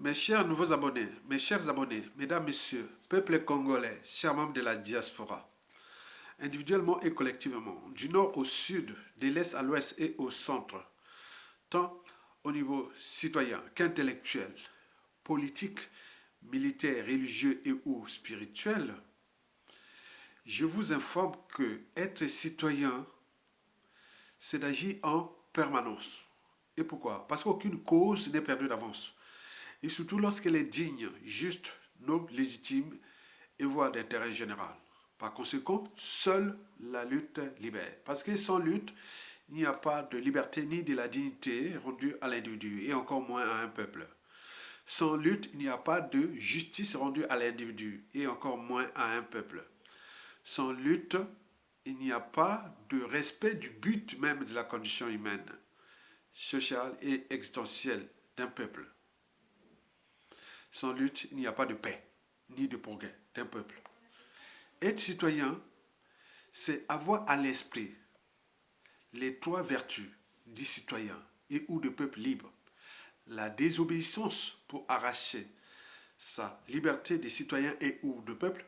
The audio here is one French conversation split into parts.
Mes chers nouveaux abonnés, mes chers abonnés, mesdames, messieurs, peuple congolais, chers membres de la diaspora, individuellement et collectivement, du nord au sud, de l'est à l'ouest et au centre, tant au niveau citoyen qu'intellectuel, politique, militaire, religieux et ou spirituel, je vous informe que être citoyen, c'est d'agir en permanence. Et pourquoi? Parce qu'aucune cause n'est perdue d'avance. Et surtout lorsqu'elle est digne, juste, noble, légitime et voire d'intérêt général. Par conséquent, seule la lutte libère. Parce que sans lutte, il n'y a pas de liberté ni de la dignité rendue à l'individu et encore moins à un peuple. Sans lutte, il n'y a pas de justice rendue à l'individu et encore moins à un peuple. Sans lutte, il n'y a pas de respect du but même de la condition humaine, sociale et existentielle d'un peuple. Sans lutte, il n'y a pas de paix, ni de progrès d'un peuple. Être citoyen, c'est avoir à l'esprit les trois vertus du citoyen et ou de peuple libre. La désobéissance pour arracher sa liberté des citoyens et ou de peuple.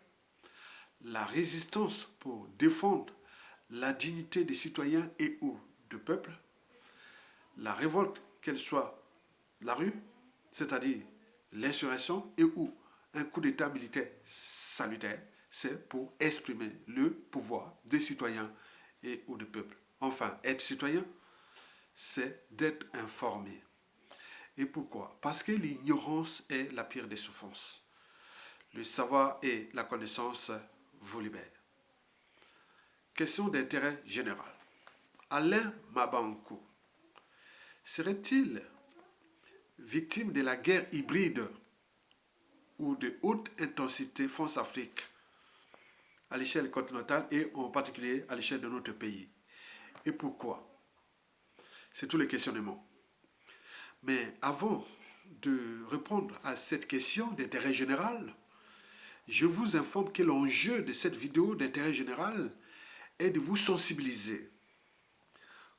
La résistance pour défendre la dignité des citoyens et ou de peuple. La révolte, qu'elle soit la rue, c'est-à-dire l'insurrection et ou un coup d'état militaire salutaire, c'est pour exprimer le pouvoir des citoyens et ou du peuple. Enfin, être citoyen, c'est d'être informé. Et pourquoi? Parce que l'ignorance est la pire des souffrances. Le savoir et la connaissance vous libèrent. Question d'intérêt général. Alain Mabankou serait-il victime de la guerre hybride ou de haute intensité France-Afrique à l'échelle continentale et en particulier à l'échelle de notre pays? Et pourquoi? C'est tous les questionnements. Mais avant de répondre à cette question d'intérêt général, je vous informe que l'enjeu de cette vidéo d'intérêt général est de vous sensibiliser,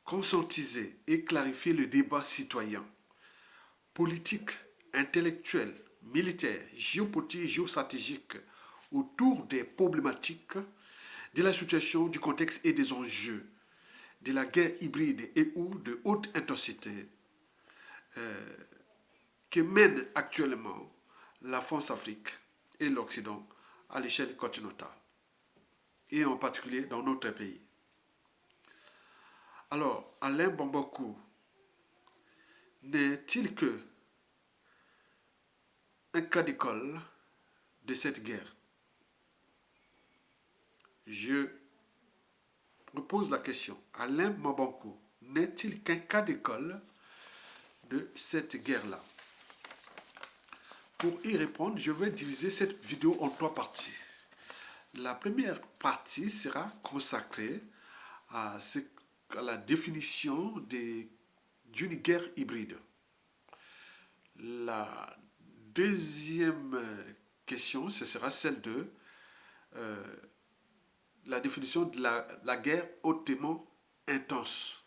conscientiser et clarifier le débat citoyen, politique, intellectuel, militaire, géopolitique et géostratégique autour des problématiques de la situation, du contexte et des enjeux de la guerre hybride et ou de haute intensité que mène actuellement la France-Afrique et l'Occident à l'échelle continentale et en particulier dans notre pays. Alors, Alain Bambakou n'est-il que un cas d'école de cette guerre? Je repose la question. Alain Bambakou n'est-il qu'un cas d'école de cette guerre-là? Pour y répondre, je vais diviser cette vidéo en trois parties. La première partie sera consacrée à la définition d'une guerre hybride. La deuxième question, ce sera celle de la définition de la guerre hautement intense.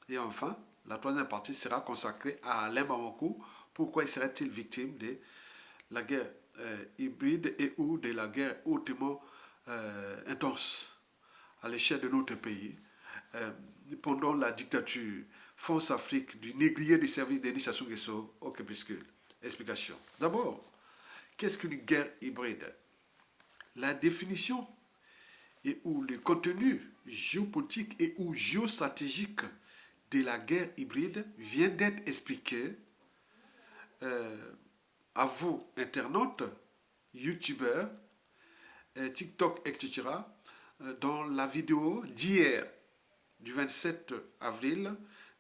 Et enfin, la troisième partie sera consacrée à Alain Bambakou. Pourquoi serait-il victime de la guerre hybride et ou de la guerre hautement intense à l'échelle de notre pays pendant la dictature France-Afrique du négrier du service Denis Sassou Nguesso au crépuscule. Explication. D'abord, qu'est-ce qu'une guerre hybride? La définition et ou le contenu géopolitique et ou géostratégique de la guerre hybride vient d'être expliqué à vous, internautes, youtubeurs, TikTok, etc., dans la vidéo d'hier, du 27 avril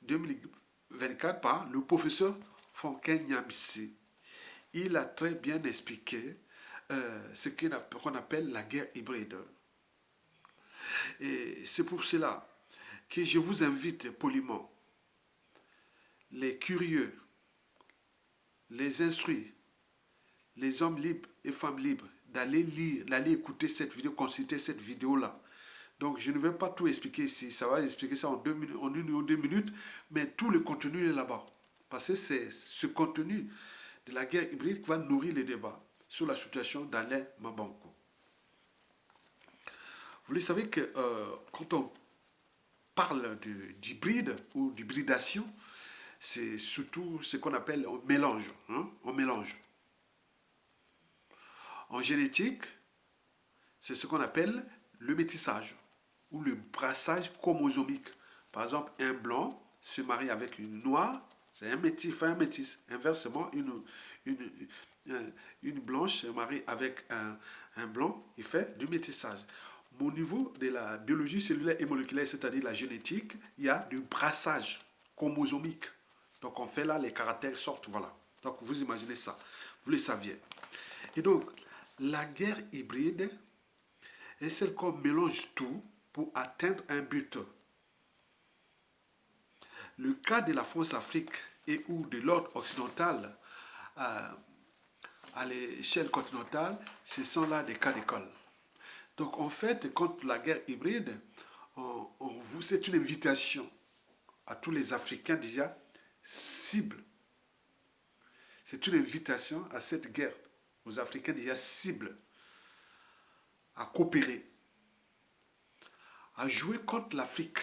2024, par le professeur Fonken Nyamsi. Il a très bien expliqué ce qu'on appelle la guerre hybride. Et c'est pour cela que je vous invite poliment, les curieux, les instruits, les hommes libres et femmes libres, d'aller lire, d'aller écouter cette vidéo, consulter cette vidéo-là. Donc, je ne vais pas tout expliquer ici. Ça va expliquer ça en 1 ou 2 minutes, mais tout le contenu est là-bas. Parce que c'est ce contenu de la guerre hybride qui va nourrir les débats sur la situation d'Alain Mabankou. Vous le savez que quand on parle d'hybride ou d'hybridation, c'est surtout ce qu'on appelle un mélange. Hein? On mélange. En génétique, c'est ce qu'on appelle le métissage ou le brassage chromosomique. Par exemple, un blanc se marie avec une noire, c'est un métis, fait un métis. Inversement, une blanche se marie avec un blanc, il fait du métissage. Au niveau de la biologie cellulaire et moléculaire, c'est-à-dire la génétique, il y a du brassage chromosomique. Donc on fait là, les caractères sortent, voilà. Donc vous imaginez ça, vous le saviez. Et donc, la guerre hybride est celle qu'on mélange tout pour atteindre un but. Le cas de la France-Afrique et ou de l'ordre occidental à l'échelle continentale, ce sont là des cas d'école. Donc en fait, contre la guerre hybride, c'est une invitation à tous les Africains déjà cibles. C'est une invitation à cette guerre, aux Africains déjà cibles, à coopérer, à jouer contre l'Afrique,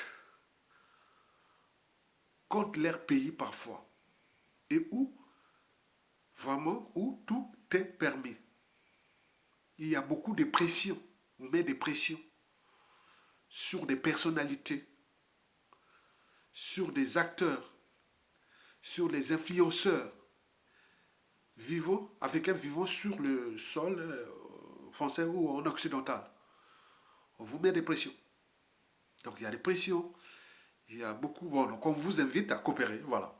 contre leur pays parfois, et où, vraiment, où tout est permis. Il y a beaucoup de pression, on met des pressions sur des personnalités, sur des acteurs, sur les influenceurs africains vivant sur le sol français ou en occidental. On vous met des pressions. Donc il y a des pressions, il y a beaucoup. Bon, donc on vous invite à coopérer, voilà.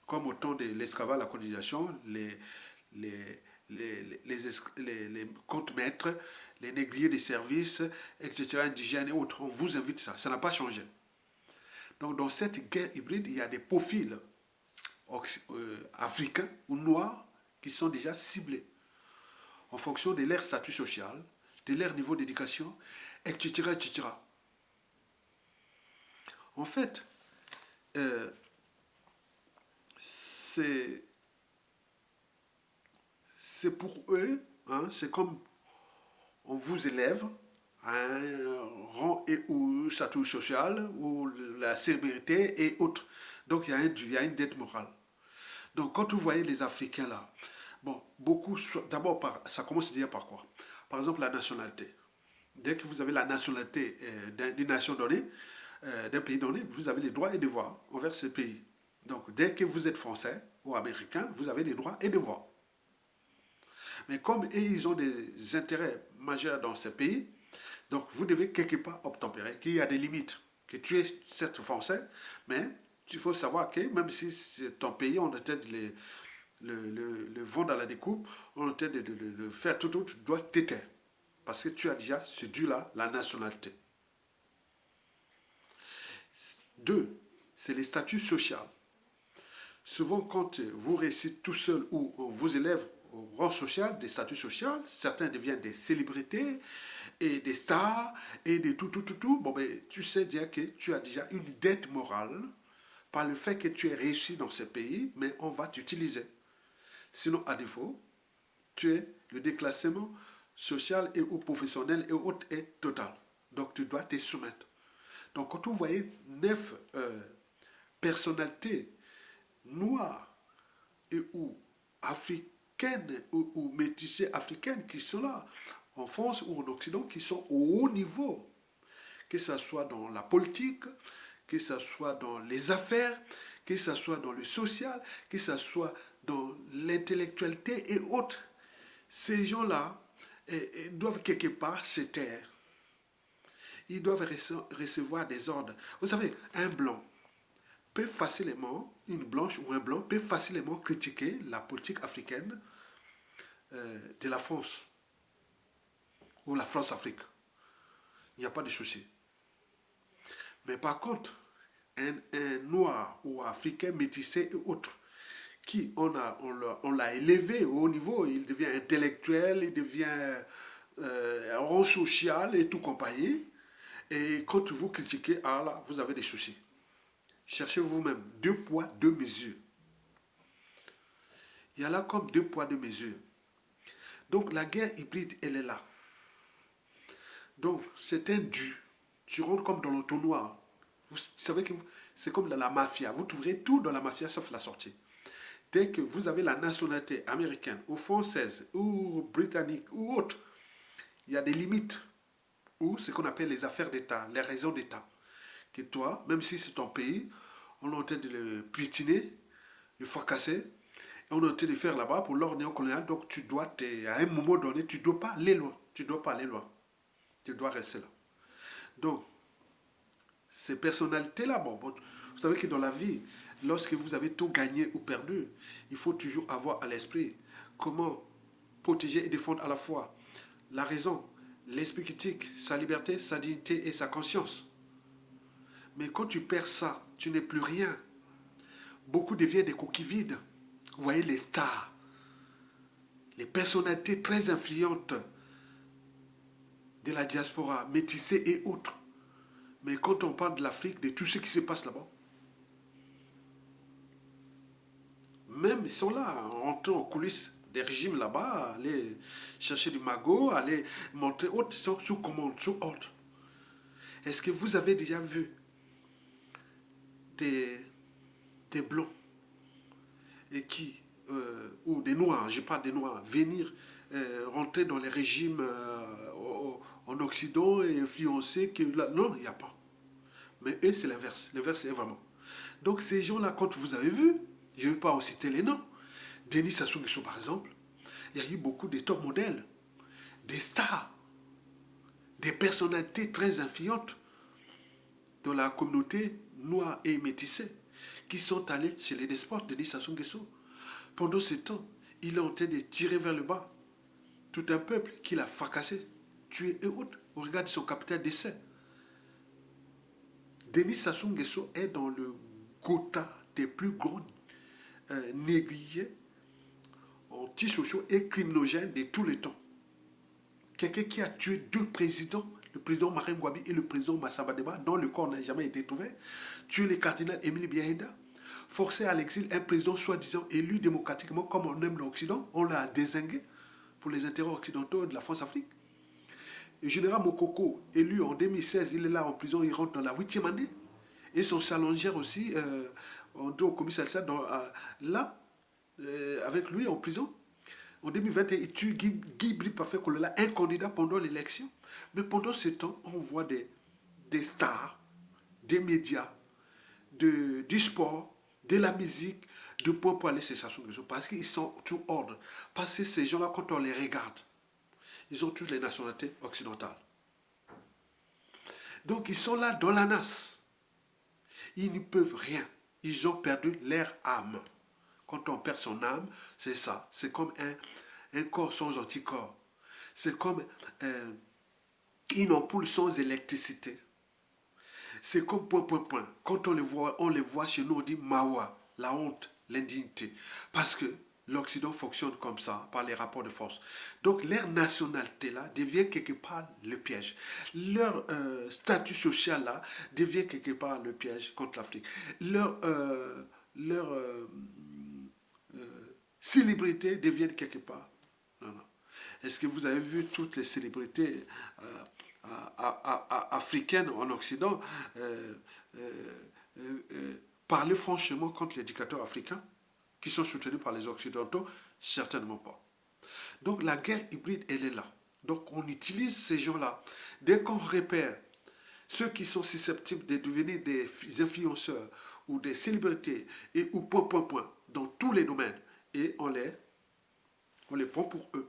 Comme au temps de l'esclavage, la colonisation, les comptes-maîtres, les négriers des services, etc., indigènes et autres. On vous invite ça. Ça n'a pas changé. Donc dans cette guerre hybride, il y a des profils africains ou noirs qui sont déjà ciblés en fonction de leur statut social, de leur niveau d'éducation, etc., etc. En fait, c'est pour eux, hein, c'est comme on vous élève à un rang et ou statut social, ou la sévérité et autres. Donc il y a une dette morale. Donc quand vous voyez les Africains là, bon, beaucoup, d'abord, ça commence déjà par quoi? Par exemple, la nationalité. Dès que vous avez la nationalité d'une nation donnée, d'un pays donné, vous avez les droits et devoirs envers ce pays. Donc dès que vous êtes français ou américain, vous avez des droits et devoirs. Mais comme ils ont des intérêts majeurs dans ce pays, donc vous devez quelque part obtempérer, qu'il y a des limites, que tu es certes français, mais il faut savoir que même si c'est ton pays, on est de le vendre à la découpe, on est de faire tout, tu dois t'éteindre. Parce que tu as déjà ce dû-là, la nationalité. Deux, c'est les statuts sociaux. Souvent, quand vous réussissez tout seul ou on vous élève au rang social, des statuts sociaux, certains deviennent des célébrités et des stars et de tout. Bon, ben, tu sais déjà que tu as déjà une dette morale par le fait que tu es réussi dans ce pays, mais on va t'utiliser. Sinon, à défaut, le déclassement social et ou professionnel et autres est total. Donc, tu dois te soumettre. Donc, quand vous voyez 9 personnalités noires et ou africaines ou métissées africaines qui sont là, en France ou en Occident, qui sont au haut niveau, que ce soit dans la politique, que ce soit dans les affaires, que ce soit dans le social, que ce soit dans l'intellectualité et autres. Ces gens-là doivent quelque part se taire. Ils doivent recevoir des ordres. Vous savez, un blanc peut facilement, une blanche ou un blanc peut facilement critiquer la politique africaine de la France ou la France-Afrique. Il n'y a pas de souci. Mais par contre, un noir ou africain métissé et autre, qui on l'a élevé au haut niveau, il devient intellectuel, il devient un rang social et tout compagnie. Et quand vous critiquez, ah là, vous avez des soucis. Cherchez vous-même 2 poids, 2 mesures. Il y a là comme deux poids, deux mesures. Donc la guerre hybride, elle est là. Donc c'est un dû. Tu rentres comme dans l'entonnoir. Vous savez que c'est comme la mafia. Vous trouverez tout dans la mafia sauf la sortie. Dès que vous avez la nationalité américaine ou française ou britannique ou autre, il y a des limites ou ce qu'on appelle les affaires d'État, les raisons d'État. Que toi, même si c'est ton pays, on est en train de le piétiner, le fracasser, et on est en train de faire là-bas pour l'ordre néocolonial. Donc tu dois, à un moment donné, tu ne dois pas aller loin. Tu ne dois pas aller loin. Tu dois rester là. Donc, ces personnalités-là, bon, vous savez que dans la vie, lorsque vous avez tout gagné ou perdu, il faut toujours avoir à l'esprit comment protéger et défendre à la fois la raison, l'esprit critique, sa liberté, sa dignité et sa conscience. Mais quand tu perds ça, tu n'es plus rien. Beaucoup deviennent des coquilles vides. Vous voyez les stars, les personnalités très influentes de la diaspora, métissée et autres. Mais quand on parle de l'Afrique, de tout ce qui se passe là-bas, même ils sont là, entrant en coulisses des régimes là-bas, aller chercher du magot, aller monter autres, ils sont sous commande, sous ordre. Est-ce que vous avez déjà vu des, des blancs et qui, ou des noirs, je parle des noirs, venir rentrer dans les régimes en Occident et influencer que là, non, il n'y a pas. Mais eux, c'est l'inverse. L'inverse, c'est vraiment. Donc, ces gens-là, quand vous avez vu, je ne vais pas en citer les noms, Denis Sassou Nguesso, par exemple, il y a eu beaucoup de top modèles, des stars, des personnalités très influentes de la communauté noire et métissée qui sont allés chez les despotes, Denis Sassou Nguesso. Pendant ce temps, il est en train de tirer vers le bas tout un peuple qu'il a fracassé, tué et autres, au regard de son capital décès. Denis Sassou Nguesso est dans le quota des plus grands négligés, antisociaux et criminogènes de tous les temps. Quelqu'un qui a tué deux présidents, le président Marem Gwabi et le président Massamba Deba, dont le corps n'a jamais été trouvé, tué le cardinal Émile Biahenda, forcé à l'exil un président soi-disant élu démocratiquement comme on aime l'Occident, on l'a dézingué pour les intérêts occidentaux de la France-Afrique. Le général Mokoko, élu en 2016, il est là en prison, il rentre dans la 8e année. Et son salongère aussi, on dit au commissariat, là, avec lui en prison. En 2021, il tue Guy Blipafé Kolola, un candidat pendant l'élection. Mais pendant ce temps, on voit des stars, des médias, du sport, de la musique, de point pour aller chez Sassou Nguesso. Parce qu'ils sont tout ordre. Parce que ces gens-là, quand on les regarde, ils ont toutes les nationalités occidentales. Donc ils sont là dans la nasse. Ils ne peuvent rien. Ils ont perdu leur âme. Quand on perd son âme, c'est ça. C'est comme un corps sans anticorps. C'est comme une ampoule sans électricité. C'est comme point, point, point. Quand on les voit chez nous, on dit Mawa, la honte, l'indignité. Parce que l'Occident fonctionne comme ça, par les rapports de force. Donc leur nationalité là devient quelque part le piège. Leur statut social là devient quelque part le piège contre l'Afrique. Leur célébrité devient quelque part. Non, non. Est-ce que vous avez vu toutes les célébrités africaines en Occident parler franchement contre les dictateurs africains qui sont soutenus par les Occidentaux? Certainement pas. Donc la guerre hybride, elle est là. Donc on utilise ces gens-là. Dès qu'on repère ceux qui sont susceptibles de devenir des influenceurs ou des célébrités et ou point, point, point, dans tous les domaines, et on les prend pour eux.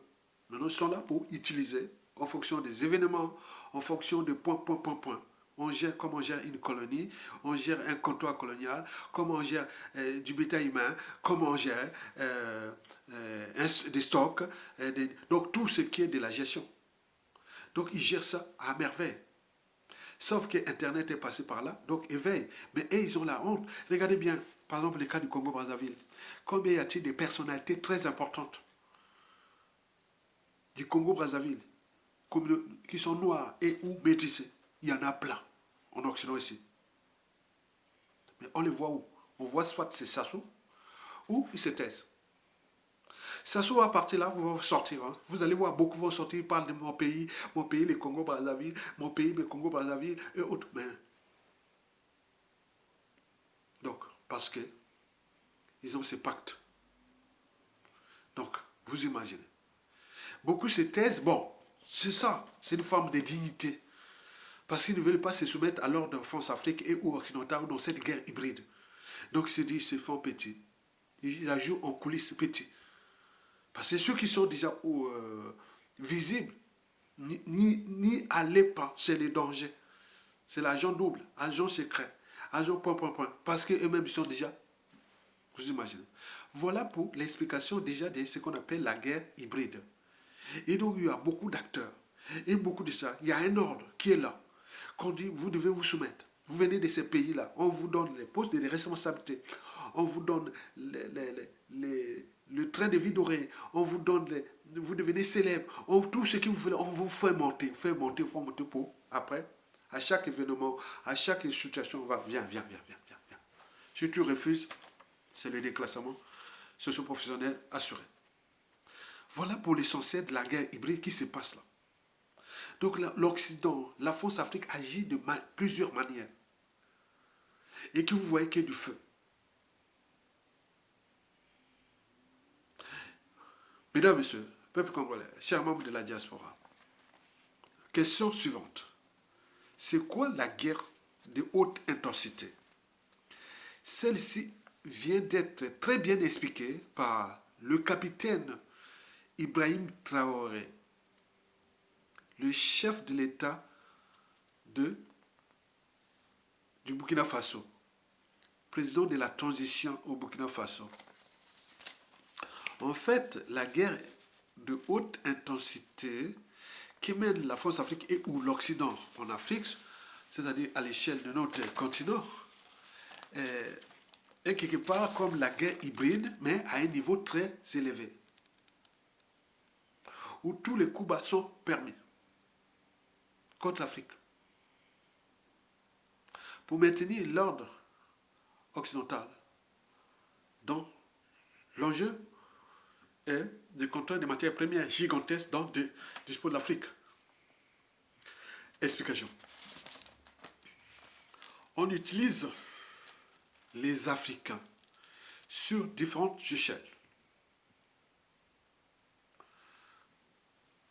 Maintenant, ils sont là pour utiliser en fonction des événements, en fonction de point, point, point, point. On gère comme on gère une colonie, on gère un comptoir colonial, comme on gère du bétail humain, comme on gère des stocks, donc tout ce qui est de la gestion. Donc ils gèrent ça à merveille. Sauf que Internet est passé par là, donc éveille. Mais ils ont la honte. Regardez bien, par exemple, le cas du Congo-Brazzaville. Combien y a-t-il de personnalités très importantes du Congo-Brazzaville qui sont noirs et ou métissés? Il y en a plein en Occident ici. Mais on les voit où? On voit soit c'est Sassou ou ils se taisent. Sassou va partir là, vous allez sortir. Hein. Vous allez voir, beaucoup vont sortir, ils parlent de mon pays, le Congo-Brazzaville, mon pays, le Congo-Brazzaville, et autres. Mais, donc, parce que ils ont ce pacte. Donc, vous imaginez. Beaucoup se taisent, bon, c'est ça, c'est une forme de dignité. Parce qu'ils ne veulent pas se soumettre à l'ordre de France-Afrique et ou occidentale dans cette guerre hybride. Donc, ils se disent, ils se font petits. Ils la jouent en coulisses petits. Parce que ceux qui sont déjà visibles, n'y allez pas, c'est les dangers. C'est l'agent double, agent secret, agent point, point, point. Parce qu'eux-mêmes sont déjà, vous imaginez. Voilà pour l'explication déjà de ce qu'on appelle la guerre hybride. Et donc, il y a beaucoup d'acteurs. Et beaucoup de ça. Il y a un ordre qui est là. Qu'on dit, vous devez vous soumettre. Vous venez de ces pays-là. On vous donne les postes de responsabilité. On vous donne le train de vie doré. On vous donne vous devenez célèbre. Tout ce que vous voulez, on vous fait monter. Fait monter pour après. À chaque événement, à chaque situation, on va, viens. Si tu refuses, c'est le déclassement socio-professionnel assuré. Voilà pour l'essentiel de la guerre hybride qui se passe là. Donc l'Occident, la France-Afrique agit de plusieurs manières. Et que vous voyez qu'il y a du feu. Mesdames, Messieurs, peuple congolais, chers membres de la diaspora, question suivante. C'est quoi la guerre de haute intensité? Celle-ci vient d'être très bien expliquée par le capitaine Ibrahim Traoré, le chef de l'État du Burkina Faso, président de la transition au Burkina Faso. En fait, la guerre de haute intensité qui mène la France-Afrique et ou l'Occident en Afrique, c'est-à-dire à l'échelle de notre continent, est quelque part comme la guerre hybride, mais à un niveau très élevé, où tous les coups bas sont permis contre l'Afrique. Pour maintenir l'ordre occidental, dont l'enjeu est de contrôler des matières premières gigantesques dont dispose l'Afrique. Explication. On utilise les Africains sur différentes échelles,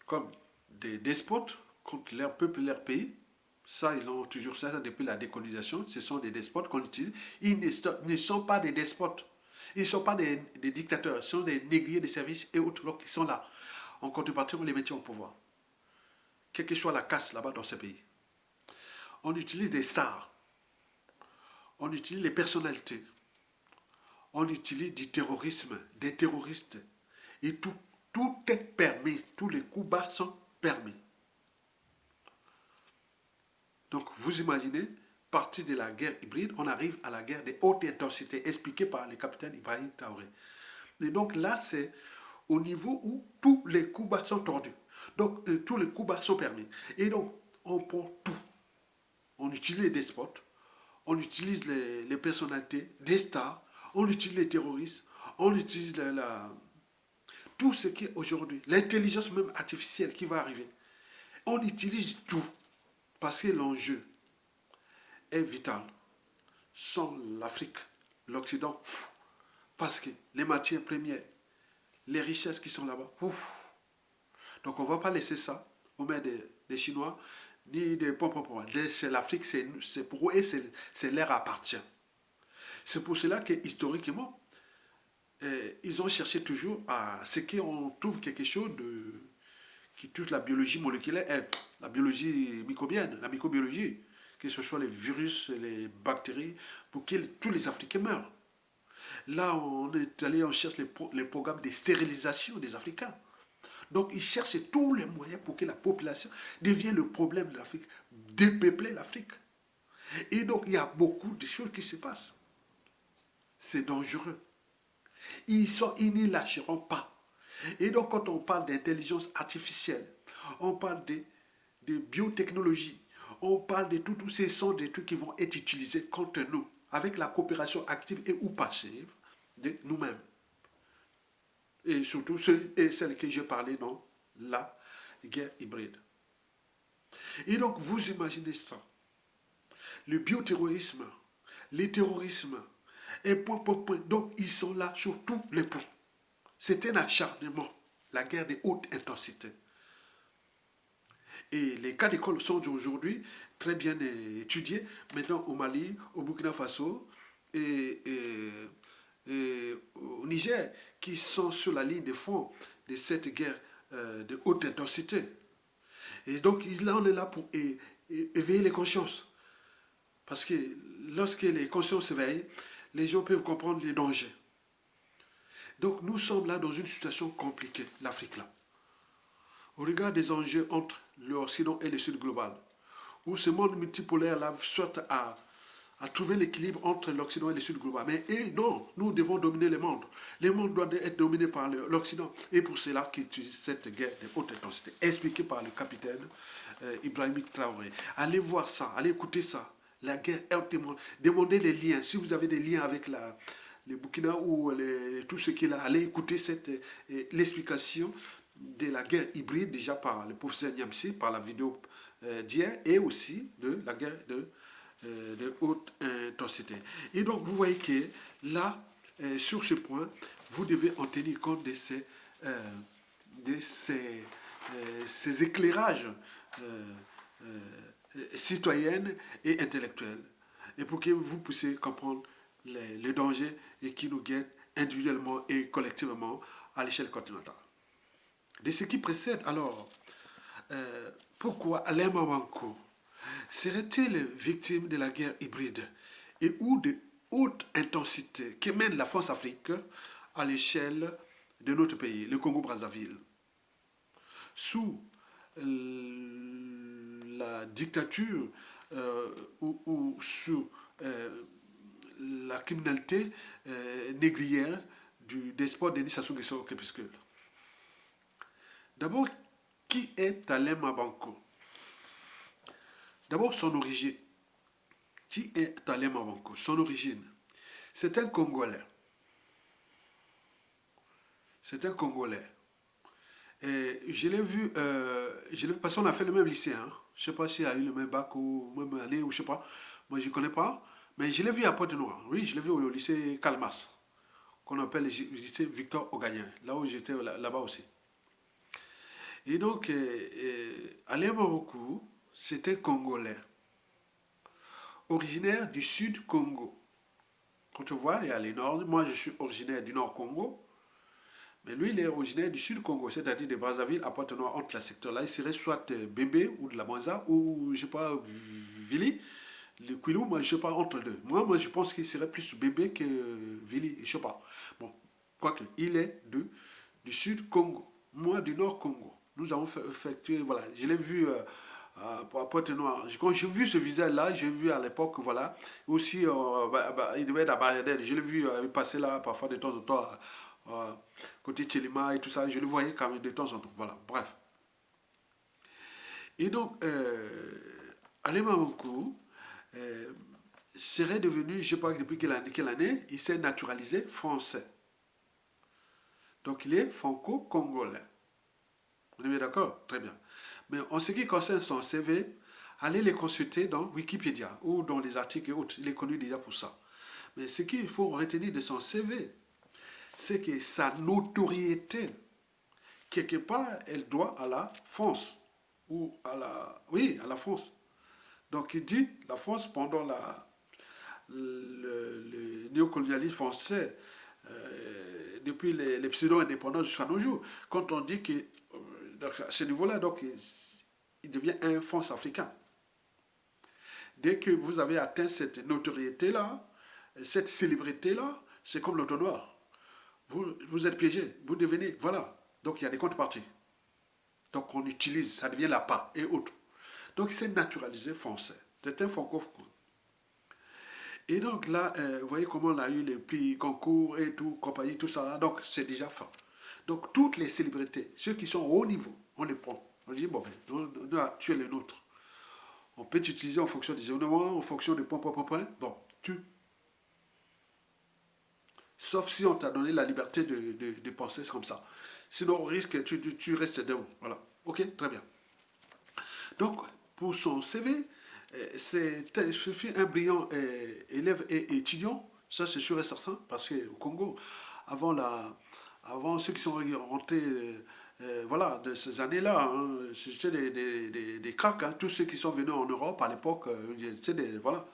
comme des despotes contre leur peuple, leur pays. Ça, ils ont toujours ça depuis la décolonisation. Ce sont des despotes qu'on utilise. Ils ne sont pas des despotes. Ils ne sont pas des dictateurs. Ils sont des négriers de services et autres qui sont là. En contrepartie, on les met au pouvoir. Quelle que soit la caste là-bas dans ce pays. On utilise des stars. On utilise les personnalités. On utilise du terrorisme, des terroristes. Et tout est permis. Tous les coups bas sont permis. Donc, vous imaginez, partir de la guerre hybride, on arrive à la guerre de haute intensité, expliquée par le capitaine Ibrahim Traoré. Et donc là, c'est au niveau où tous les coups bas sont tordus. Donc, tous les coups bas sont permis. Et donc, on prend tout. On utilise les despotes, on utilise les personnalités, des stars, on utilise les terroristes, on utilise tout ce qui est aujourd'hui, l'intelligence même artificielle qui va arriver. On utilise tout. Parce que l'enjeu est vital. Sans l'Afrique, l'Occident, parce que les matières premières, les richesses qui sont là-bas, donc on ne va pas laisser ça aux mains des Chinois, ni des c'est l'Afrique, c'est pour eux, c'est leur appartient. C'est pour cela que historiquement, ils ont cherché toujours à ce qu'on trouve quelque chose qui touche la biologie moléculaire, la biologie microbienne, la microbiologie, que ce soit les virus, les bactéries, pour que tous les Africains meurent. Là, on est allé, on cherche les programmes de stérilisation des Africains. Donc, ils cherchent tous les moyens pour que la population devienne le problème de l'Afrique, dépeupler l'Afrique. Et donc, il y a beaucoup de choses qui se passent. C'est dangereux. Ils n'y lâcheront pas. Et donc, quand on parle d'intelligence artificielle, on parle de biotechnologie, on parle de tout, ce sont des trucs qui vont être utilisés contre nous, avec la coopération active et ou passive de nous-mêmes. et surtout ceux et celles que j'ai parlé dans la guerre hybride. Et donc, vous imaginez ça. Le bioterrorisme, les terrorismes, et point, point, point. Donc, ils sont là sur tous les points. C'est un acharnement, la guerre de haute intensité. Et les cas d'école sont aujourd'hui très bien étudiés, maintenant au Mali, au Burkina Faso et au Niger, qui sont sur la ligne de front de cette guerre de haute intensité. Et donc, là, on est là pour éveiller les consciences. Parce que lorsque les consciences s'éveillent, les gens peuvent comprendre les dangers. Donc, nous sommes là dans une situation compliquée, l'Afrique là. Au regard des enjeux entre l'Occident et le Sud global, où ce monde multipolaire là souhaite à trouver l'équilibre entre l'Occident et le Sud global. Mais non, nous devons dominer le monde. Le monde doit être dominé par l'Occident. Et pour cela qu'utilise cette guerre de haute intensité, expliquée par le capitaine Ibrahim Traoré. Allez voir ça, allez écouter ça. La guerre est témoin. Demandez les liens. Si vous avez des liens avec les Burkina ou tout ce qui est là, allez écouter l'explication de la guerre hybride déjà par le professeur Niamsi, par la vidéo d'hier, et aussi de la guerre de haute intensité. Et donc, vous voyez que là, sur ce point, vous devez en tenir compte euh, de ces éclairages citoyennes et intellectuelles. Et pour que vous puissiez comprendre les dangers et qui nous guettent individuellement et collectivement à l'échelle continentale. De ce qui précède, alors, pourquoi Alain Mamanko serait-il victime de la guerre hybride et ou de haute intensité que mène la France-Afrique à l'échelle de notre pays, le Congo-Brazzaville, sous la dictature ou sous la criminalité négrière du despot Denis Sassou Nguesso au crépuscule. D'abord, qui est Alain Mabanko? D'abord, son origine. Qui est Alain Mabanko? Son origine. C'est un Congolais. C'est un Congolais. Et je l'ai vu, parce qu'on a fait le même lycée. Hein. Je ne sais pas s'il a eu le même bac ou même année, ou je ne sais pas. Moi, je ne connais pas. Mais je l'ai vu à Pointe-Noire. Oui, je l'ai vu au lycée Calmas, qu'on appelle le lycée Victor Oganien, là où j'étais là-bas aussi. Et donc, Alain Mabanko, c'était Congolais, originaire du Sud Congo. Quand tu vois, il y a les Nord. Moi, je suis originaire du Nord Congo. Mais lui, il est originaire du Sud Congo, c'est-à-dire de Brazzaville à Pointe-Noire, entre la secteur là. Il serait soit Bébé ou de la Mwanza ou, je ne sais pas, Vili, le Quilou, moi, je ne sais pas, entre deux. Moi, je pense qu'il serait plus Bébé que Vili, je ne sais pas. Bon, quoique, il est du Sud Congo, moi du Nord Congo. Nous avons effectué, voilà, je l'ai vu à Pointe-Noire. Quand j'ai vu ce visage-là, j'ai vu à l'époque, voilà, aussi, il devait être à Baradel. Je l'ai vu passer là, parfois de temps en temps, côté Tchelima et tout ça, je le voyais quand même de temps en temps. Voilà, bref. Et donc, Alain Mamankou serait devenu, je ne sais pas depuis quelle année, il s'est naturalisé français. Donc, il est franco-congolais. On est bien d'accord? Très bien. Mais en ce qui concerne son CV, allez les consulter dans Wikipédia ou dans les articles et autres. Il est connu déjà pour ça. Mais ce qu'il faut retenir de son CV, c'est que sa notoriété, quelque part, elle doit à la France. Ou à la... Oui, à la France. Donc il dit, la France, pendant le néocolonialisme français, depuis les pseudo-indépendances jusqu'à nos jours, quand on dit que, à ce niveau-là, donc, il devient un France africain. Dès que vous avez atteint cette notoriété-là, cette célébrité-là, c'est comme l'automnoir. Vous êtes piégé, vous devenez, voilà. Donc il y a des contreparties. Donc on utilise, ça devient la part et autres. Donc c'est naturalisé français. C'est un francophone. Et donc là, vous voyez comment on a eu les prix concours et tout, compagnie, tout ça. Donc c'est déjà fait. Donc toutes les célébrités, ceux qui sont au haut niveau, on les prend. On dit, bon, ben, tu es le nôtre. On peut t'utiliser en fonction des événements, en fonction des points. Bon, tu. Sauf si on t'a donné la liberté de penser comme ça. Sinon, au risque, tu restes debout. Voilà. Ok, très bien. Donc, pour son CV, ce fut un brillant élève et étudiant, ça c'est sûr et certain, parce qu'au Congo, avant, avant ceux qui sont rentrés voilà, de ces années-là, hein, c'était des cracks, hein, tous ceux qui sont venus en Europe à l'époque, c'était voilà,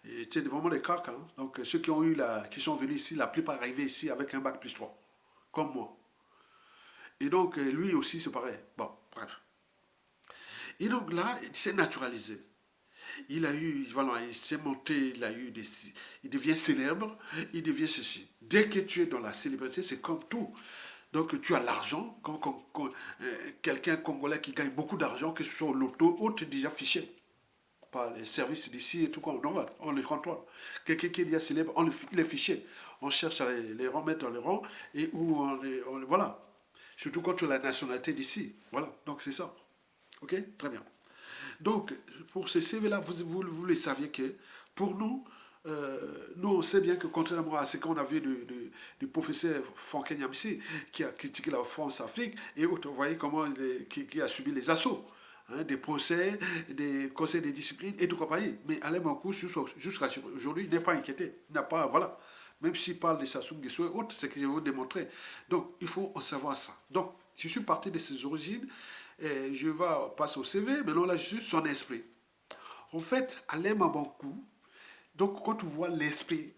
c'était vraiment des cracks. Hein. Donc ceux qui, ont eu qui sont venus ici, la plupart arrivaient ici avec un bac plus 3, comme moi. Et donc lui aussi c'est pareil. Bon, bref. Et donc là, il s'est naturalisé. Il a eu, voilà, il s'est monté, il devient célèbre, il devient ceci. Dès que tu es dans la célébrité, c'est comme tout. Donc tu as l'argent, quand quelqu'un congolais qui gagne beaucoup d'argent, que ce soit au loto, ou tu es déjà fiché par les services d'ici et tout, on les contrôle. Quelqu'un qui est déjà célèbre, il est fiché. On cherche à les remettre dans le rang et où voilà. Surtout quand tu as la nationalité d'ici. Voilà, donc c'est ça. Ok, très bien. Donc, pour ce CV-là, vous le saviez que pour nous, nous, on sait bien que contrairement à ce qu'on a vu du professeur Fonke Nyamsi, qui a critiqué la France-Afrique, et autres, vous voyez comment qui a subi les assauts, hein, des procès, des conseils de discipline et tout compagnie. Mais Alain Mankou, jusqu'à aujourd'hui, il n'est pas inquiété. Il n'a pas, voilà. Même s'il parle de Sassou Nguesso et autres, c'est ce que je vais vous démontrer. Donc, il faut en savoir ça. Donc, je suis parti de ses origines. Et je vais passer au CV. Maintenant, là, je suis son esprit. En fait, Alain Mabankou, donc quand tu vois l'esprit,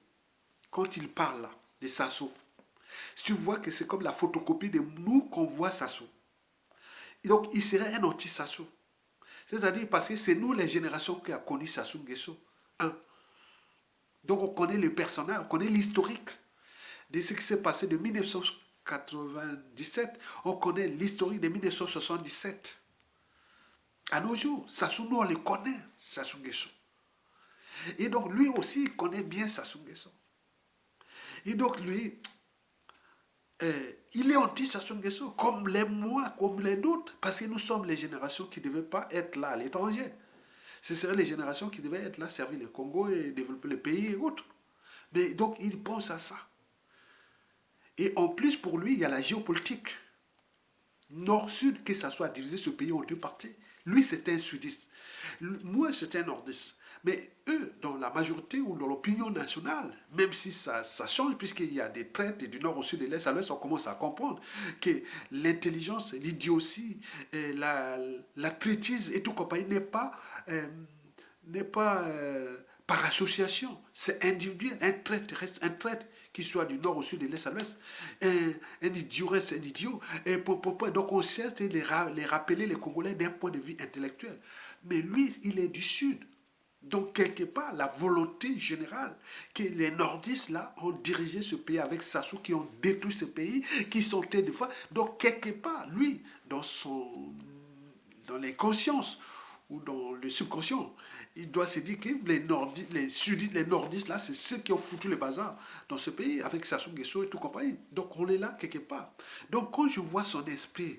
quand il parle là, de Sassou, tu vois que c'est comme la photocopie de nous qu'on voit Sassou. Et donc, il serait un anti-Sassou. C'est-à-dire parce que c'est nous, les générations, qui a connu Sassou Nguesso. Un. Donc, on connaît le personnage, on connaît l'historique de ce qui s'est passé de 1997. On connaît l'historique de 1977. À nos jours, Sassou, nous, on le connaît, Sassou Nguesso. Et donc, lui aussi, il connaît bien Sassou Nguesso. Et donc, lui, il est anti-Sassou Nguesso, comme les moi, comme les d'autres, parce que nous sommes les générations qui ne devaient pas être là à l'étranger. Ce seraient les générations qui devaient être là, servir le Congo et développer le pays et autres. Mais donc, il pense à ça. Et en plus, pour lui, il y a la géopolitique. Nord-Sud, que ça soit divisé ce pays en deux parties. Lui, c'était un sudiste. Moi, c'était un nordiste. Mais eux, dans la majorité ou dans l'opinion nationale, même si ça change, puisqu'il y a des traites du nord au sud et de l'est à l'ouest, on commence à comprendre que l'intelligence, l'idiotie, la traitise et tout compagnie n'est pas par association, c'est individuel. Un traite reste un traite, qu'il soit du nord au sud, de l'est à l'ouest. Un idiot reste un idiot. Donc on sait les rappeler, les Congolais, d'un point de vue intellectuel. Mais lui, il est du sud. Donc, quelque part, la volonté générale que les nordistes, là, ont dirigé ce pays avec Sassou, qui ont détruit ce pays, qui sont des fois. Donc, quelque part, lui, dans les consciences ou dans le subconscient, il doit se dire que les nordistes, là, c'est ceux qui ont foutu le bazar dans ce pays, avec Sassou Nguesso et tout compagnie. Donc, on est là quelque part. Donc, quand je vois son esprit,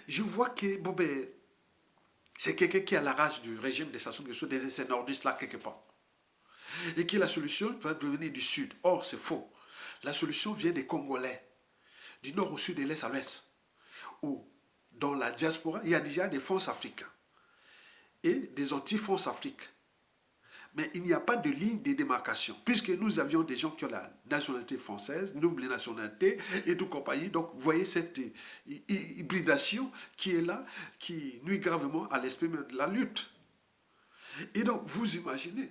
je vois que, bon, ben, c'est quelqu'un qui a la rage du régime de Sassou Nguesso, de ces nordistes-là, quelque part. Et que la solution va venir du sud. Or, c'est faux. La solution vient des Congolais, du nord au sud et de l'est à l'ouest. Où, dans la diaspora, il y a déjà des fonds africains et des anti-fonds Afrique. Mais il n'y a pas de ligne de démarcation, puisque nous avions des gens qui ont la nationalité française, double nationalité et tout compagnie. Donc, vous voyez cette hybridation qui est là, qui nuit gravement à l'esprit de la lutte. Et donc, vous imaginez.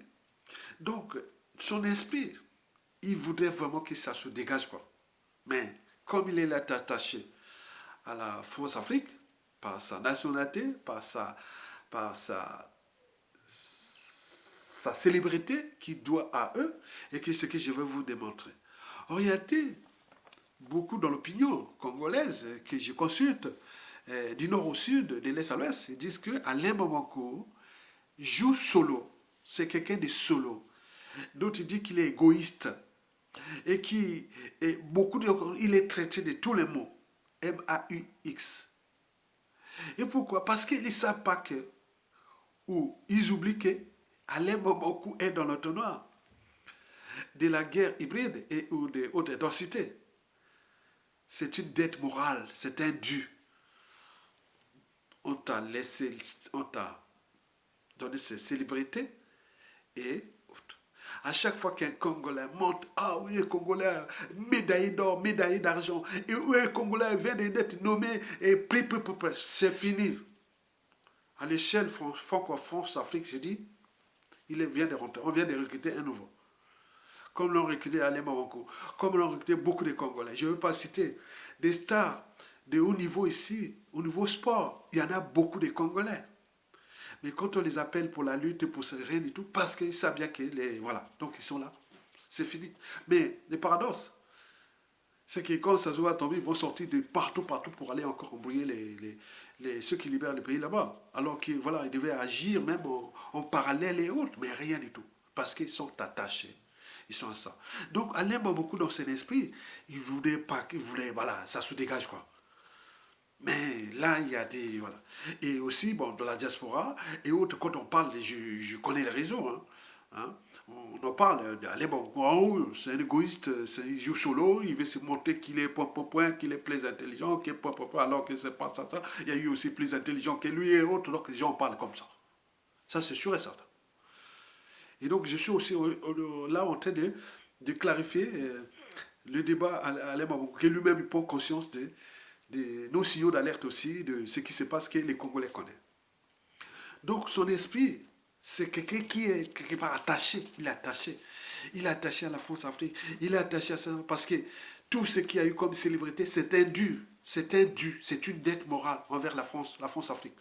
Donc, son esprit, il voudrait vraiment que ça se dégage, quoi. Mais, comme il est là attaché à la France-Afrique, par sa nationalité, par sa célébrité qu'il doit à eux, et que c'est ce que je vais vous démontrer. En réalité, beaucoup dans l'opinion congolaise que je consulte, du nord au sud, de l'est à l'ouest, ils disent que Alain Mamankou joue solo. C'est quelqu'un de solo. D'autres disent qu'il est égoïste. Et qui il est traité de tous les mots. M-A-U-X. Et pourquoi? Parce qu'ils ne savent pas que, ou ils oublient que Alain Mamankou est dans l'entonnoir. de la guerre hybride et ou de haute intensité. C'est une dette morale, c'est un dû. On t'a laissé, on t'a donné ses célébrités et à chaque fois qu'un Congolais monte, ah oui, un Congolais médaillé d'or, médaillé d'argent, et où un Congolais vient d'être nommé et c'est fini. À l'échelle France-Afrique, je dis, il vient de rentrer, on vient de recruter un nouveau. Comme l'ont recruté Alain Mamanko, comme l'ont recruté beaucoup de Congolais. Je ne veux pas citer des stars de haut niveau ici, au niveau sport. Il y en a beaucoup de Congolais. Mais quand on les appelle pour la lutte, pour rien du tout, parce qu'ils savent bien que voilà, donc ils sont là. C'est fini. Mais le paradoxe, c'est que quand ça se va tomber, ils vont sortir de partout pour aller encore embrouiller ceux qui libèrent le pays là-bas. Alors qu'ils voilà, ils devaient agir même en parallèle et autres, mais rien du tout. Parce qu'ils sont attachés. Ils sont à ça. Donc Alain beaucoup dans son esprit, il voulait pas, voilà, ça se dégage quoi. Mais là, il y a des... Voilà. Et aussi, bon, de la diaspora, et autres, quand on parle, je connais les réseaux, on en parle d'Alain Bongo, c'est un égoïste, il joue solo, il veut se montrer qu'il est point, qu'il est plus intelligent, qu'il est alors que c'est pas ça. Il y a eu aussi plus intelligent que lui et autres, donc les gens parlent comme ça. Ça, c'est sûr et certain. Et donc, je suis aussi là en train de clarifier le débat à Alain Bongo, que lui-même il prend conscience de nos signaux d'alerte aussi, de ce qui se passe que les Congolais connaissent. Donc son esprit, c'est quelqu'un qui est quelque part attaché. Il est attaché. Il est attaché à la France-Afrique. Il est attaché à ça parce que tout ce qu'il y a eu comme célébrité, c'est un dû. C'est un dû. C'est une dette morale envers la France-Afrique.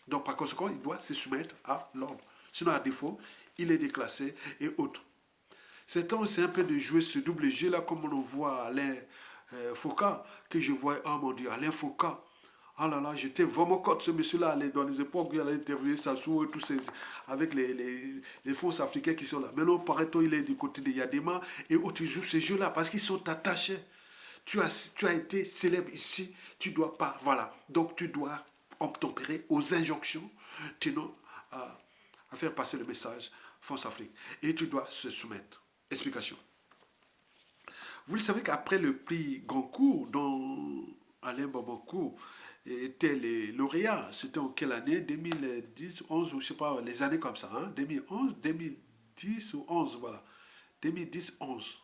Donc par conséquent, il doit se soumettre à l'ordre. Sinon, à défaut, il est déclassé et autres. C'est un peu de jouer ce double jeu là, comme on voit Alain Foucault, que je vois, oh mon Dieu, Alain Foucault. Ah là là, j'étais vraiment contre ce monsieur-là dans les époques où il allait interviewer Sassou et tous ces, avec les fonds africains qui sont là. Maintenant, paraît-on, il est du côté de Yadema et autres, ils jouent ces jeux-là parce qu'ils sont attachés. Tu as été célèbre ici, tu dois pas, voilà. Donc tu dois obtempérer aux injonctions tenant à faire passer le message France-Afrique. Et tu dois se soumettre. Explication. Vous le savez qu'après le prix Goncourt, dont Alain Babancourt était les lauréats, c'était en quelle année 2010, 11 ou je sais pas, les années comme ça, 2011, 2010 ou 11, voilà. 2010, 11.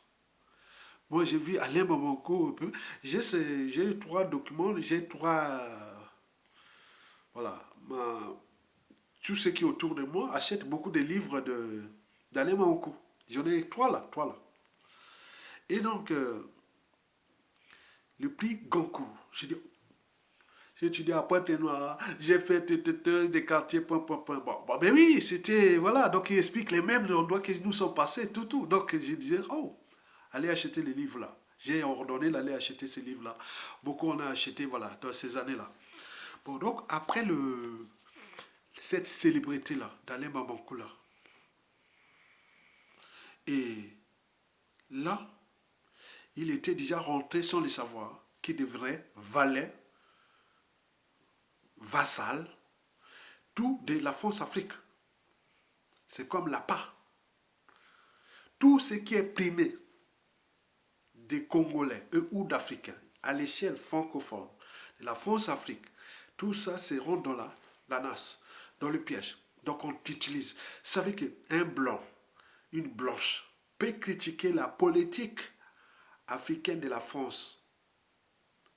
Moi, j'ai vu Alain Babancourt un peu. J'ai trois documents, j'ai trois. Voilà. Tout ce qui est autour de moi achète beaucoup de livres d'Alain Babancourt. J'en ai trois là, trois là. Et donc, le prix Goncourt. J'ai étudié à Pointe-Noire, j'ai fait des quartiers, point. Bon, ben oui, c'était, voilà, donc il explique les mêmes endroits que nous sommes passés, tout. Donc je disais, oh, allez acheter les livres là. J'ai ordonné d'aller acheter ces livres-là. Beaucoup on a acheté, voilà, dans ces années-là. Bon, donc après cette célébrité-là, d'Alain Babankou là, et là, il était déjà rentré sans le savoir, qu'il devrait valer vassal, tout de la France-Afrique. C'est comme la part. Tout ce qui est primé des Congolais ou d'Africains à l'échelle francophone de la France-Afrique, tout ça se rentre dans la nasse, dans le piège. Donc on utilise. Vous savez qu'un blanc, une blanche, peut critiquer la politique africaine de la France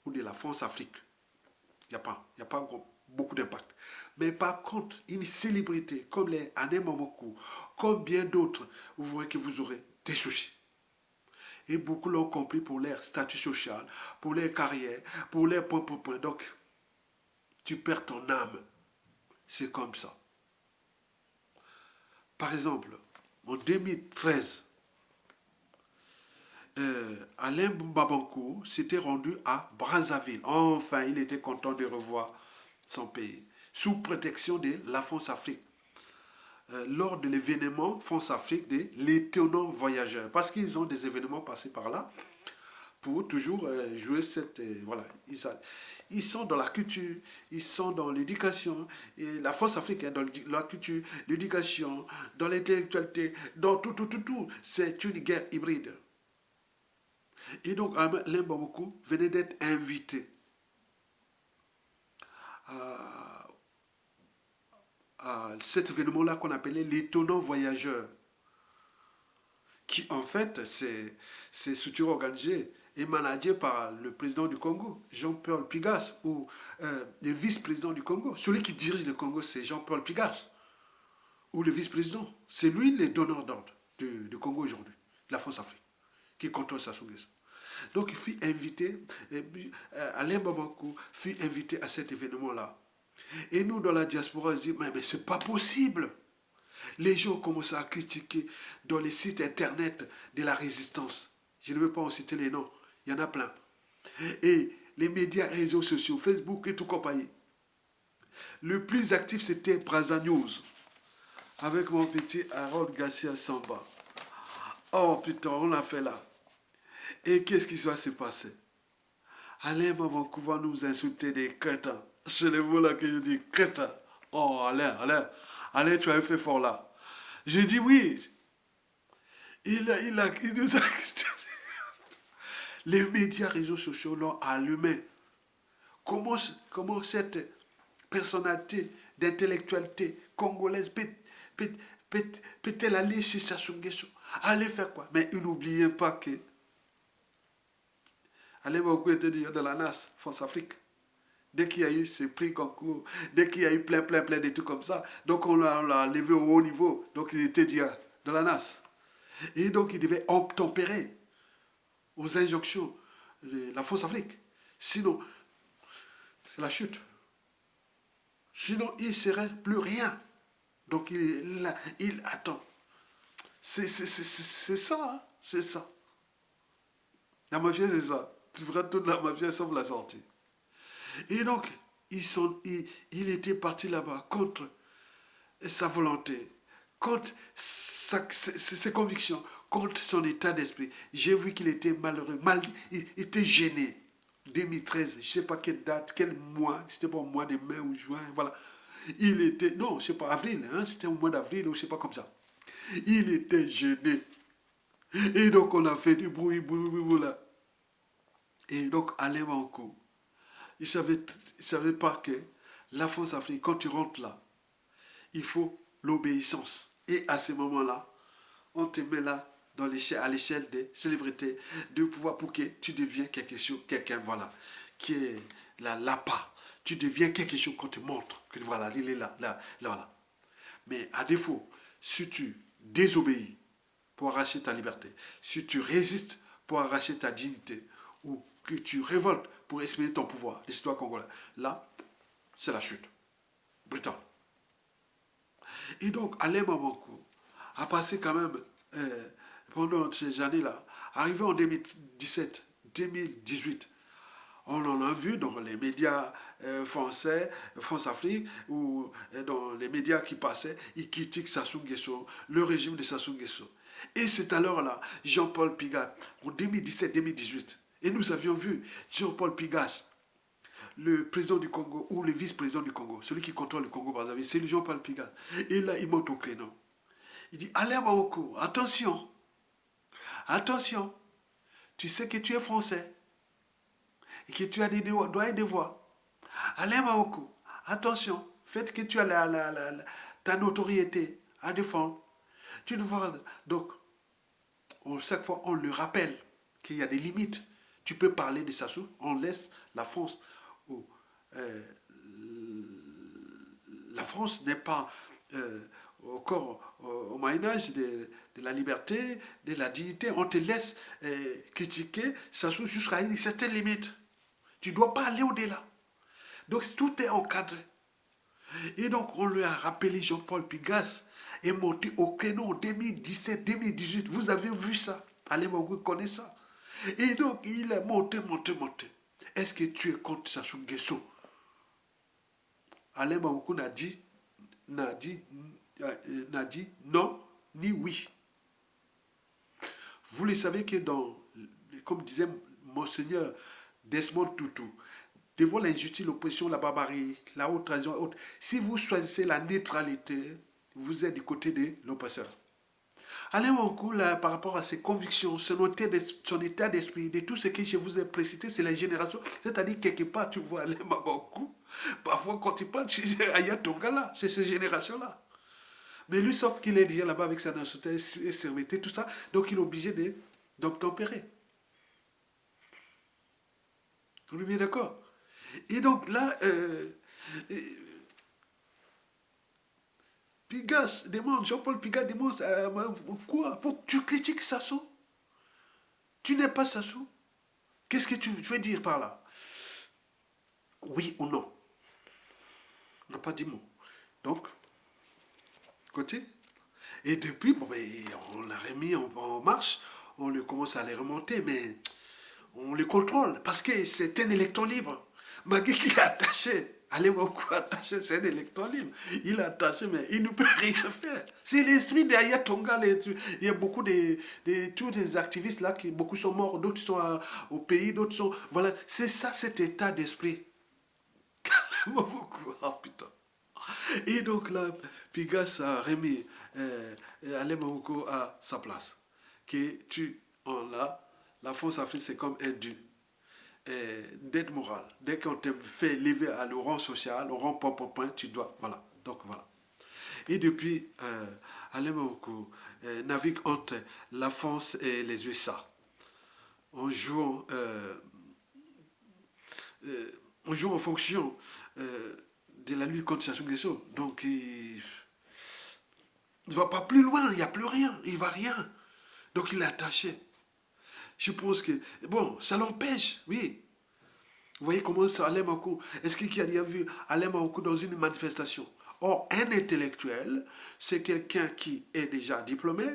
ou de la France-Afrique. Il n'y a pas beaucoup d'impact. Mais par contre, une célébrité comme les Alain Mamokou, comme bien d'autres, vous verrez que vous aurez des soucis. Et beaucoup l'ont compris pour leur statut social, pour leur carrière, pour leur point. Donc, tu perds ton âme. C'est comme ça. Par exemple, en 2013, Alain Babancourt s'était rendu à Brazzaville. Enfin, il était content de revoir son pays, sous protection de la France-Afrique, lors de l'événement France-Afrique de l'étonnant voyageur. Parce qu'ils ont des événements passés par là, pour toujours jouer cette... voilà, ils sont dans la culture, ils sont dans l'éducation, et la force africaine dans la culture, l'éducation, dans l'intellectualité, dans tout, tout, tout, tout. C'est une guerre hybride. Et donc, Alain Bamako venait d'être invité à, à cet événement-là qu'on appelait l'étonnant voyageur, qui en fait, c'est structure organisée et managée par le président du Congo, Jean-Paul Pigas, ou le vice-président du Congo. Celui qui dirige le Congo, c'est Jean-Paul Pigas, ou le vice-président. C'est lui le donneur d'ordre du Congo aujourd'hui, de la France-Afrique, qui contrôle Sassou Nguesso. Donc il fut invité, Alain Bamako fut invité à cet événement-là. Et nous, dans la diaspora, on se dit, mais c'est pas possible. Les gens commencent à critiquer dans les sites internet de la résistance. Je ne veux pas en citer les noms, il y en a plein. Et les médias, réseaux sociaux, Facebook et tout compagnie. Le plus actif, c'était Brazza News, avec mon petit Harold Garcia Samba. Oh putain, on l'a fait là. Et qu'est-ce qui va se passer? Alain Bamako va nous insulter des crétins. C'est le mot là que je dis, crétins. Oh, Alain, tu as fait fort là. J'ai dit oui. Il nous a... Les médias, réseaux sociaux l'ont allumé. Comment cette personnalité d'intellectualité congolaise peut-elle aller chez Sassou Nguesso? Aller faire quoi? Mais n'oubliez pas que Alain Bamako était déjà dans la NAS, France-Afrique. Dès qu'il y a eu ces prix concours, dès qu'il y a eu plein de trucs comme ça, donc on l'a levé au haut niveau. Donc il était déjà dans la NAS. Et donc il devait obtempérer aux injonctions de la France-Afrique. Sinon, c'est la chute. Sinon, il ne serait plus rien. Donc il attend. C'est ça, hein? C'est ça. La mafia, c'est ça. Tu verras toute la mafia sauf la sortie. Et donc, il était parti là-bas contre sa volonté, contre ses convictions, contre son état d'esprit. J'ai vu qu'il était malheureux, il était gêné. 2013, je ne sais pas quelle date, quel mois, c'était pas au mois de mai ou juin, voilà. Il était, non, je ne sais pas, avril, hein, c'était au mois d'avril ou je ne sais pas comme ça. Il était gêné. Et donc on a fait du bruit, là. Et donc Alain Bamako, il savait pas que la France-Afrique, quand tu rentres là, il faut l'obéissance. Et à ce moment-là, on te met là à l'échelle des célébrités, de pouvoir pour que tu deviens quelque chose, quelqu'un, voilà, qui est là-bas. Tu deviens quelque chose qu'on te montre. Que voilà, il est là, voilà. Mais à défaut, si tu désobéis pour arracher ta liberté, si tu résistes pour arracher ta dignité, ou que tu révoltes pour exprimer ton pouvoir, l'histoire congolaise, là, c'est la chute. Brutal. Et donc, Alain Bamako a passé quand même, pendant ces années-là, arrivé en 2017, 2018, on en a vu dans les médias français, France-Afrique, ou dans les médias qui passaient, ils critiquent Sassou Nguesso, le régime de Sassou Nguesso. Et c'est alors là, Jean-Paul Pigas, en 2017-2018, et nous avions vu Jean-Paul Pigas, le président du Congo ou le vice-président du Congo, celui qui contrôle le Congo-Brazzaville, c'est Jean-Paul Pigas. Et là, il monte au créneau. Il dit, Alain Bamako, attention, attention, tu sais que tu es français et que tu as des droits et devoirs. Alain Bamako, attention, faites que tu as ta notoriété à défendre. Tu dois, donc, chaque fois, on le rappelle qu'il y a des limites. Tu peux parler de Sassou, on laisse la France où la France n'est pas encore au Moyen-Âge de la liberté, de la dignité. On te laisse critiquer Sassou jusqu'à une certaine limite. Tu ne dois pas aller au-delà. Donc tout est encadré. Et donc on lui a rappelé Jean-Paul Pigas est monté au créneau en 2017-2018. Vous avez vu ça? Alain Bamako connaît ça. Et donc il est monté. Est-ce que tu es contre Sassou Nguesso? Alain Bamako n'a dit non ni oui. Vous le savez que comme disait Monseigneur Desmond Tutu, devant l'injustice, l'oppression, la barbarie, la haute trahison et autres, si vous choisissez la neutralité, vous êtes du côté de l'oppresseur. Alain Wankou, là, par rapport à ses convictions, son état d'esprit, de tout ce que je vous ai précité, c'est la génération. C'est-à-dire, quelque part, tu vois Alain Wankou, parfois, quand tu parles, tu dis, Ayatonga, là, c'est cette génération-là. Mais lui, sauf qu'il est déjà là-bas avec sa nationalité et servité, tout ça, donc il est obligé d'obtempérer. Vous êtes bien d'accord? Et donc là, Pigas demande, Jean-Paul Pigas demande, quoi? Pour que tu critiques Sassou? Tu n'es pas Sassou? Qu'est-ce que tu veux dire par là? Oui ou non? On n'a pas dit mot. Donc, côté. Et depuis, bon, ben, on l'a remis en marche, on le commence à les remonter, mais on le contrôle parce que c'est un électron libre. Malgré qu'il est attaché, allez beaucoup attaché, c'est un électron libre. Il est attaché, mais il ne peut rien faire. C'est l'esprit derrière Tonga. Il y a beaucoup tous les activistes là, beaucoup sont morts, d'autres sont au pays, d'autres sont. Voilà, c'est ça cet état d'esprit. Beaucoup, oh putain. Et donc là, Pigas a remis Alain Maboko à sa place. Que la France Afrique, c'est comme un dû. Dette morale. Dès qu'on te fait lever à le rang social, au rang point, tu dois. Voilà. Donc voilà. Et depuis, Alain Maboko navigue entre la France et les USA. En jouant, en jouant en fonction de la lutte contre Sassou Nguesso. Donc, il ne va pas plus loin, il n'y a plus rien, il ne va rien. Donc, il est attaché. Je pense que, bon, ça l'empêche, oui. Vous voyez comment ça Alain Makou, est-ce qu'il y a vu Alain Makou dans une manifestation? Or, un intellectuel, c'est quelqu'un qui est déjà diplômé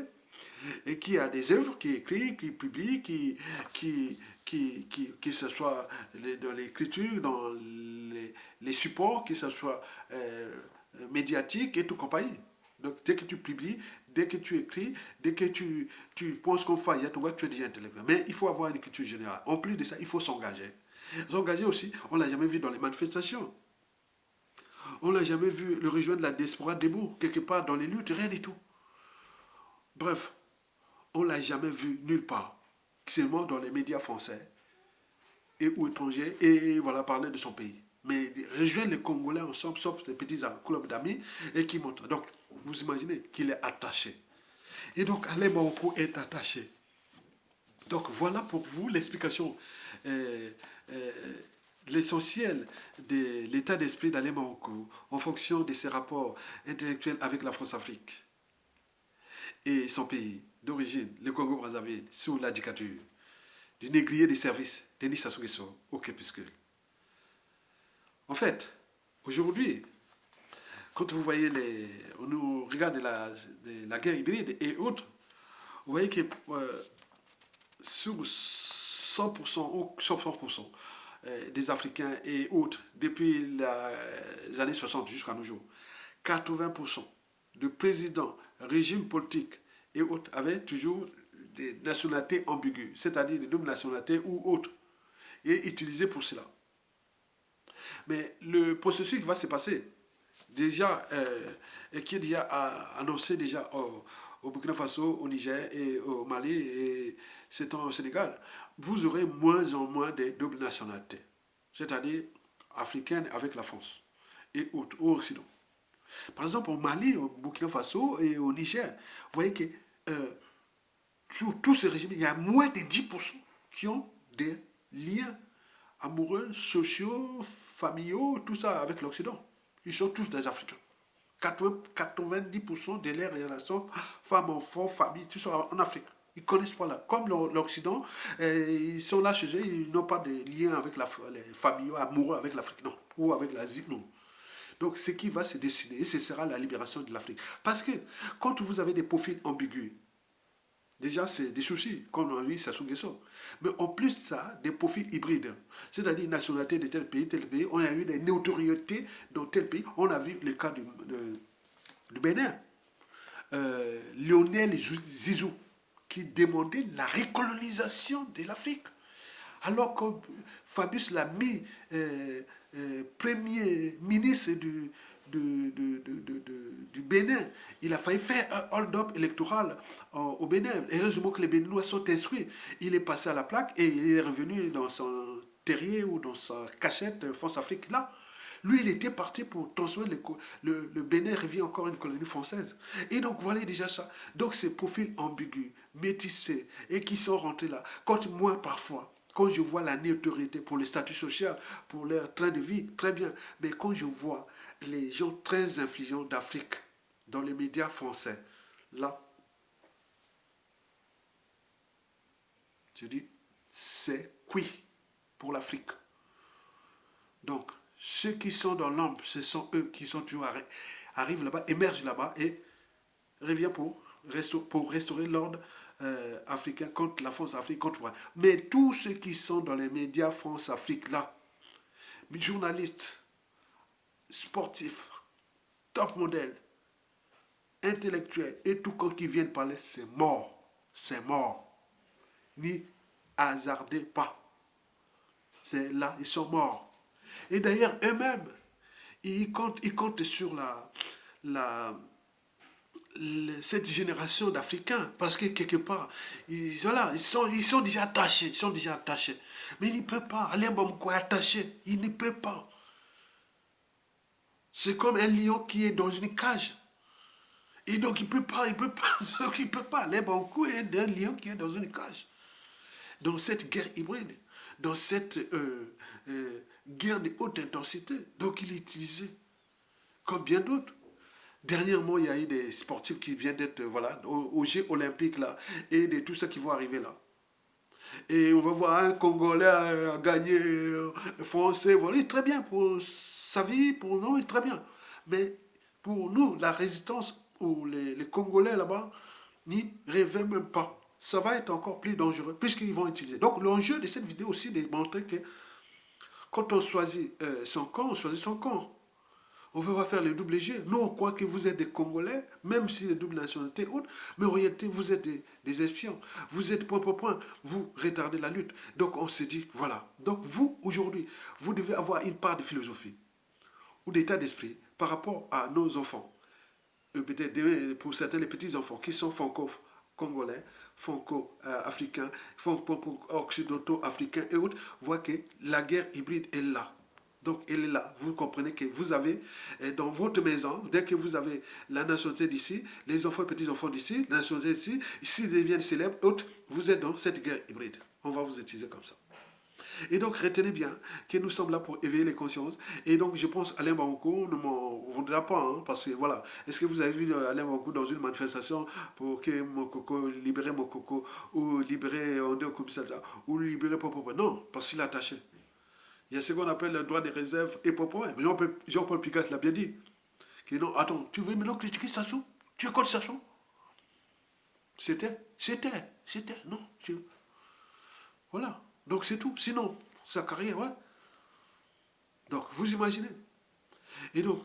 et qui a des œuvres, qui écrit, qui publie, que ce soit dans l'écriture, dans les supports, que ce soit médiatique et tout compagnie. Donc, dès que tu publies, dès que tu écris, dès que tu penses qu'on faille, tu es déjà intellectuel. Mais il faut avoir une culture générale. En plus de ça, il faut s'engager. S'engager aussi, on ne l'a jamais vu dans les manifestations. On ne l'a jamais vu le rejoindre la diaspora debout, quelque part dans les luttes, rien du tout. Bref, on ne l'a jamais vu nulle part, seulement dans les médias français et ou étrangers, et voilà, parler de son pays. Mais rejoindre les Congolais ensemble, sauf ces petits clubs d'amis, et qui montrent. Donc, vous imaginez qu'il est attaché. Et donc, Alain Maoko est attaché. Donc, voilà pour vous l'explication, euh, euh, l'essentiel de l'état d'esprit d'Alain Maoko en fonction de ses rapports intellectuels avec la France-Afrique et son pays d'origine, le Congo-Brazzaville, sous la dictature du négrier des services, Denis Sassou Nguesso, au crépuscule. En fait, aujourd'hui, quand vous voyez on nous regarde la guerre hybride et autres, vous voyez que sur 100% ou 100% des Africains et autres, depuis les années 60 jusqu'à nos jours, 80% de présidents, régimes politiques et autres avaient toujours des nationalités ambiguës, c'est-à-dire des doubles nationalités ou autres, et utilisées pour cela. Mais le processus qui va se passer, déjà, qui est déjà annoncé déjà au Burkina Faso, au Niger et au Mali et c'est au Sénégal, vous aurez moins en moins de doubles nationalités, c'est-à-dire africaines avec la France et autres, au Occident. Par exemple, au Mali, au Burkina Faso et au Niger, vous voyez que euh, sur tous ces régimes, il y a moins de 10% qui ont des liens amoureux, sociaux, familiaux, tout ça avec l'Occident. Ils sont tous des Africains. 90% de leurs relations, femmes, enfants, famille, tout ça en Afrique. Ils ne connaissent pas là. Comme l'Occident, ils sont là chez eux, ils n'ont pas de lien avec les familles amoureux avec l'Afrique, non. Ou avec l'Asie, non. Donc, ce qui va se dessiner, ce sera la libération de l'Afrique. Parce que quand vous avez des profils ambigus, déjà, c'est des soucis, comme on a vu Sassou Nguesso. Mais en plus de ça, des profils hybrides. C'est-à-dire nationalité de tel pays. On a eu des notoriétés dans tel pays. On a vu le cas du Bénin. Lionel Zizou, qui demandait la recolonisation de l'Afrique. Alors que Fabius l'a mis premier ministre du Bénin. Il a failli faire un hold-up électoral au Bénin. Heureusement que les Béninois sont instruits. Il est passé à la plaque et il est revenu dans son terrier ou dans sa cachette France-Afrique là. Lui, il était parti pour transmettre le Bénin revient encore une colonie française. Et donc, voilà déjà ça. Donc, ces profils ambigus, métissés, et qui sont rentrés là. Quand moi, parfois, quand je vois la neutralité pour le statut social, pour leur train de vie, très bien. Mais quand je vois les gens très influents d'Afrique dans les médias français, là, je dis, c'est cuit pour l'Afrique. Donc, ceux qui sont dans l'ombre, ce sont eux qui sont toujours arrivent là-bas, émergent là-bas et reviennent pour restaurer l'ordre africain contre la France-Afrique, contre moi. Mais tous ceux qui sont dans les médias France-Afrique, là, journalistes, sportifs, top modèles, intellectuels et tout quand qui viennent parler, c'est mort. C'est mort. N'y hasardez pas. C'est là, ils sont morts. Et d'ailleurs, eux-mêmes, ils comptent sur la, cette génération d'Africains, parce que quelque part, ils sont déjà attachés, Mais ils ne peuvent pas, Alain Bamako est attaché, il ne peut pas. C'est comme un lion qui est dans une cage. Et donc il ne peut pas, donc il peut pas. Alain Bamako est un lion qui est dans une cage. Dans cette guerre hybride, dans cette guerre de haute intensité, donc il est utilisé comme bien d'autres. Dernièrement, il y a eu des sportifs qui viennent d'être voilà, aux Jeux olympiques là, et de tout ce qui vont arriver là. Et on va voir un Congolais gagner français, voilà, très bien pour sa vie, pour nous, très bien. Mais pour nous, la résistance ou les Congolais là-bas n'y rêvaient même pas. Ça va être encore plus dangereux puisqu'ils vont utiliser. Donc l'enjeu de cette vidéo aussi, c'est de montrer que quand on choisit son camp, on choisit son camp. On ne va pas faire le double G. Nous, on croit que vous êtes des Congolais, même si les doubles nationalités autres, mais en réalité, vous êtes des espions. Vous êtes point pour point. Vous retardez la lutte. Donc, on se dit, voilà. Donc, vous, aujourd'hui, vous devez avoir une part de philosophie ou d'état d'esprit par rapport à nos enfants. Peut-être pour certains, les petits-enfants qui sont franco-congolais, franco-africains, franco-occidentaux-africains et autres, voient que la guerre hybride est là. Donc, elle est là. Vous comprenez que vous avez, dans votre maison, dès que vous avez la nationalité d'ici, les enfants et petits-enfants d'ici, la nationalité d'ici, s'ils deviennent célèbres, autres, vous êtes dans cette guerre hybride. On va vous utiliser comme ça. Et donc, retenez bien que nous sommes là pour éveiller les consciences. Et donc, je pense Alain Bamako ne m'en voudra pas, hein, parce que voilà. Est-ce que vous avez vu Alain Bamako dans une manifestation pour que Mokoko, libérer Mokoko, ou libérer Ondé Okoumsata, ou libérer Popopo? Non, parce qu'il est attaché. Il y a ce qu'on appelle le droit de réserve et Popopo. Jean-Paul Picasso l'a bien dit. Que non, attends, tu veux maintenant critiquer Sassou? Tu es contre Sassou? C'était, non, voilà. Donc c'est tout. Sinon, sa carrière, ouais. Donc, vous imaginez. Et donc,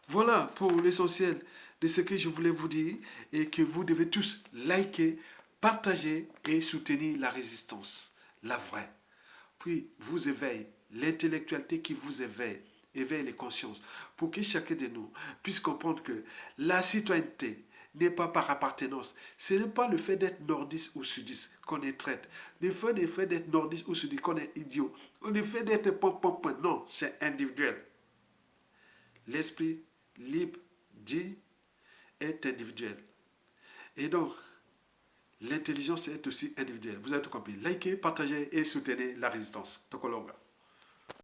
voilà pour l'essentiel de ce que je voulais vous dire et que vous devez tous liker, partager et soutenir la résistance, la vraie. Puis, vous éveillez l'intellectualité qui vous éveille les consciences pour que chacun de nous puisse comprendre que la citoyenneté n'est pas par appartenance. Ce n'est pas le fait d'être nordiste ou sudiste qu'on est traite. Le fait d'être nordiste ou sudiste qu'on est idiot. Ou le fait d'être point. Non, c'est individuel. L'esprit libre dit est individuel. Et donc, l'intelligence est aussi individuelle. Vous avez tout compris. Likez, partagez et soutenez la résistance. Tokolonga.